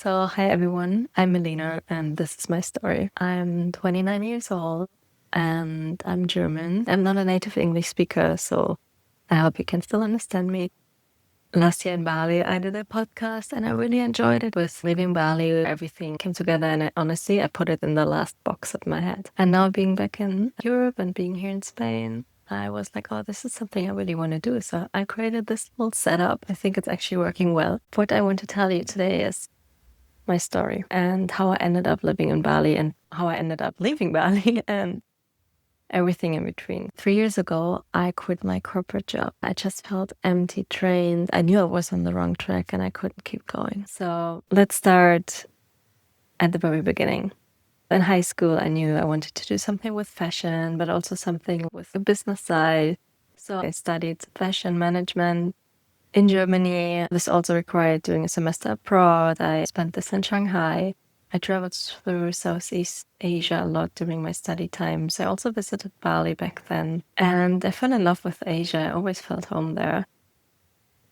So, hi everyone, I'm Melina and this is my story. I'm 29 years old and I'm German. I'm not a native English speaker, so I hope you can still understand me. Last year in Bali, I did a podcast and I really enjoyed it. With leaving Bali, everything came together and honestly, I put it in the last box of my head. And now being back in Europe and being here in Spain, I was like, oh, this is something I really want to do. So I created this little setup. I think it's actually working well. What I want to tell you today is my story and how I ended up living in Bali and how I ended up leaving Bali and everything in between. 3 years ago, I quit my corporate job. I just felt empty, drained. I knew I was on the wrong track and I couldn't keep going. So let's start at the very beginning. In high school, I knew I wanted to do something with fashion, but also something with the business side. So I studied fashion management in Germany. This also required doing a semester abroad. I spent this in Shanghai. I traveled through Southeast Asia a lot during my study times. I also visited Bali back then. And I fell in love with Asia. I always felt home there.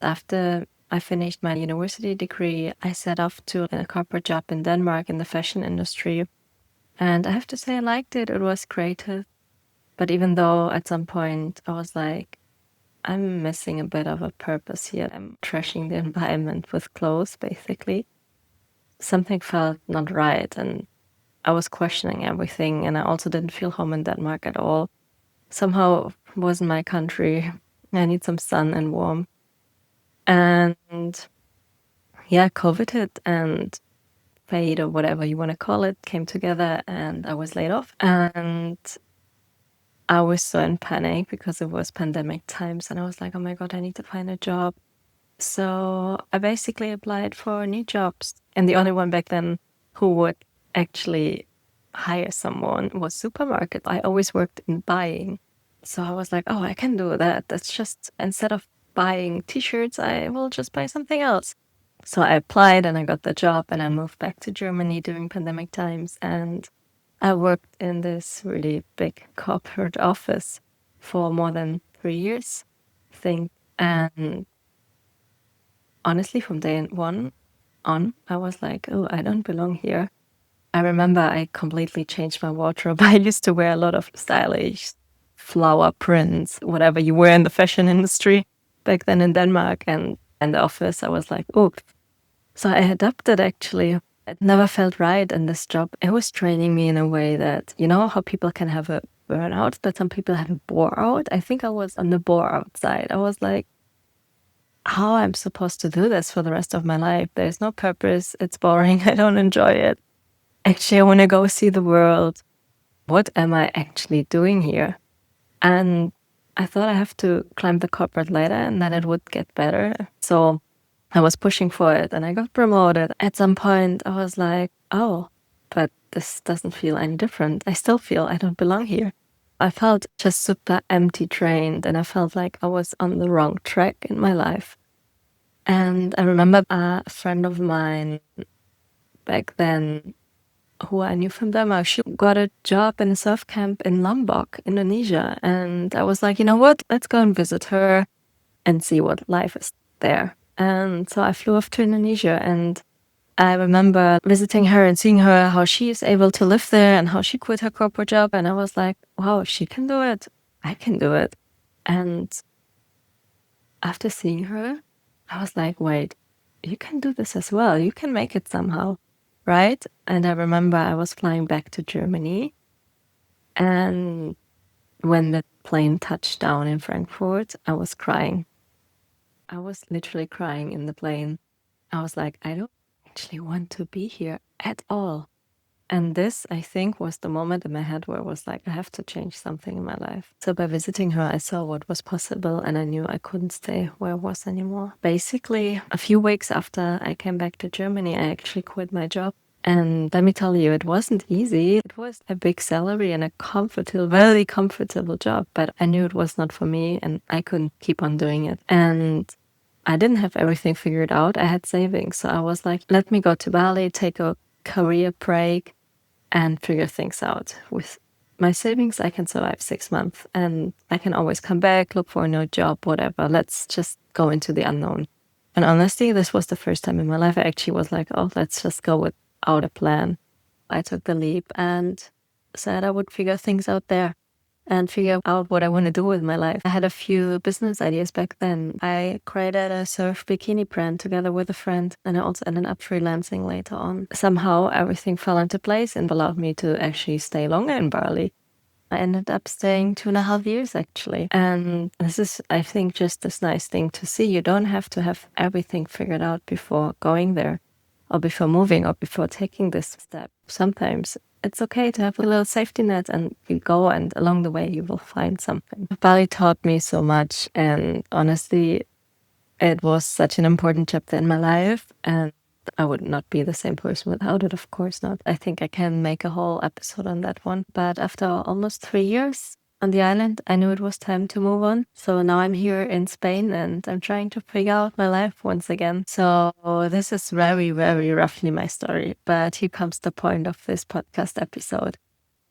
After I finished my university degree, I set off to a corporate job in Denmark in the fashion industry. And I have to say I liked it. It was creative. But even though at some point I was like, I'm missing a bit of a purpose here. I'm trashing the environment with clothes, basically. Something felt not right, and I was questioning everything, and I also didn't feel home in Denmark at all. Somehow it wasn't my country. I need some sun and warmth. And yeah, COVID hit and fate or whatever you want to call it came together, and I was laid off. And I was so in panic because it was pandemic times, and I was like, oh my God, I need to find a job. So I basically applied for new jobs. And the only one back then who would actually hire someone was supermarket. I always worked in buying. So I was like, oh, I can do that. That's just, instead of buying t-shirts, I will just buy something else. So I applied and I got the job and I moved back to Germany during pandemic times. And I worked in this really big corporate office for more than 3 years, I think. And honestly, from day one on, I was like, oh, I don't belong here. I remember I completely changed my wardrobe. I used to wear a lot of stylish flower prints, whatever you wear in the fashion industry back then in Denmark. And in the office, I was like, oh. So I adapted actually. It never felt right in this job. It was training me in a way that, you know, how people can have a burnout, but some people have a bore out. I think I was on the bore out side. I was like, how I'm supposed to do this for the rest of my life. There's no purpose. It's boring. I don't enjoy it. Actually, I want to go see the world. What am I actually doing here? And I thought I have to climb the corporate ladder and then it would get better. So I was pushing for it and I got promoted. At some point, I was like, oh, but this doesn't feel any different. I still feel I don't belong here. I felt just super empty, drained, and I felt like I was on the wrong track in my life. And I remember a friend of mine back then who I knew from Denmark, she got a job in a surf camp in Lombok, Indonesia. And I was like, you know what? Let's go and visit her and see what life is there. And so I flew off to Indonesia and I remember visiting her and seeing her, how she is able to live there and how she quit her corporate job. And I was like, wow, if she can do it, I can do it. And after seeing her, I was like, wait, you can do this as well. You can make it somehow, right? And I remember I was flying back to Germany. And when the plane touched down in Frankfurt, I was crying. I was literally crying in the plane. I was like, I don't actually want to be here at all. And this, I think, was the moment in my head where I was like, I have to change something in my life. So by visiting her, I saw what was possible and I knew I couldn't stay where I was anymore. Basically, a few weeks after I came back to Germany, I actually quit my job. And let me tell you, it wasn't easy. It was a big salary and a comfortable, very comfortable job, but I knew it was not for me and I couldn't keep on doing it. And I didn't have everything figured out. I had savings. So I was like, let me go to Bali, take a career break and figure things out. With my savings, I can survive 6 months and I can always come back, look for a new job, whatever. Let's just go into the unknown. And honestly, this was the first time in my life I actually was like, oh, let's just go without a plan. I took the leap and said I would figure things out there and figure out what I want to do with my life. I had a few business ideas back then. I created a surf bikini brand together with a friend, and I also ended up freelancing later on. Somehow everything fell into place and allowed me to actually stay longer in Bali. I ended up staying 2.5 years actually. And this is, I think, just this nice thing to see. You don't have to have everything figured out before going there or before moving or before taking this step. Sometimes it's okay to have a little safety net and you go, and along the way you will find something. Bali taught me so much, and honestly, it was such an important chapter in my life, and I would not be the same person without it, of course not. I think I can make a whole episode on that one. But after almost 3 years on the island, I knew it was time to move on. So now I'm here in Spain and I'm trying to figure out my life once again. So this is very, very roughly my story. But here comes the point of this podcast episode.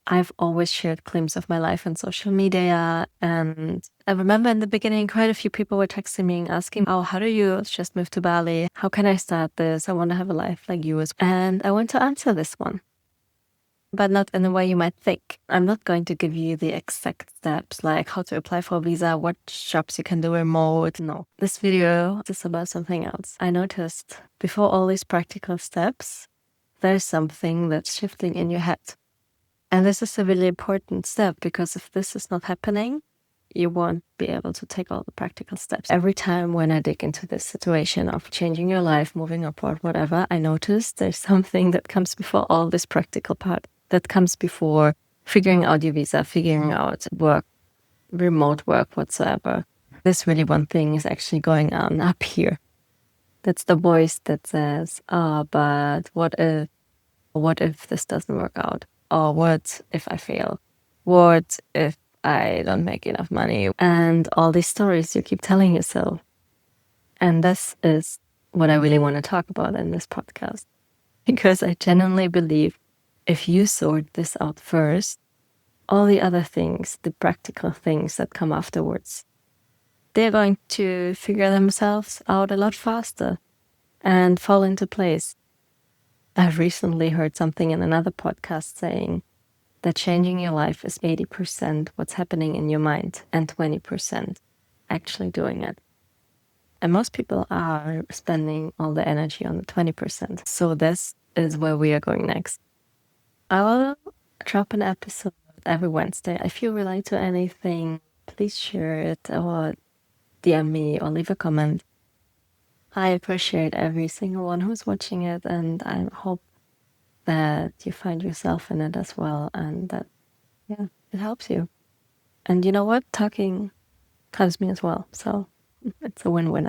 I've always shared glimpses of my life on social media, and I remember in the beginning quite a few people were texting me and asking, oh, how do you just move to Bali? How can I start this? I want to have a life like yours. And I want to answer this one, but not in the way you might think. I'm not going to give you the exact steps, like how to apply for a visa, what jobs you can do remote. No, this video is about something else. I noticed before all these practical steps, there's something that's shifting in your head. And this is a really important step, because if this is not happening, you won't be able to take all the practical steps. Every time when I dig into this situation of changing your life, moving abroad, whatever, I notice there's something that comes before all this practical part, that comes before figuring out your visa, figuring out work, remote work, whatsoever. This really one thing is actually going on up here. That's the voice that says, but what if this doesn't work out? Or what if I fail? What if I don't make enough money? And all these stories you keep telling yourself. And this is what I really want to talk about in this podcast. Because I genuinely believe if you sort this out first, all the other things, the practical things that come afterwards, they're going to figure themselves out a lot faster and fall into place. I've recently heard something in another podcast saying that changing your life is 80% what's happening in your mind and 20% actually doing it. And most people are spending all the energy on the 20%. So this is where we are going next. I will drop an episode every Wednesday. If you relate to anything, please share it or DM me or leave a comment. I appreciate every single one who's watching it, and I hope that you find yourself in it as well, and that, yeah, it helps you. And you know what? Talking helps me as well. So it's a win-win.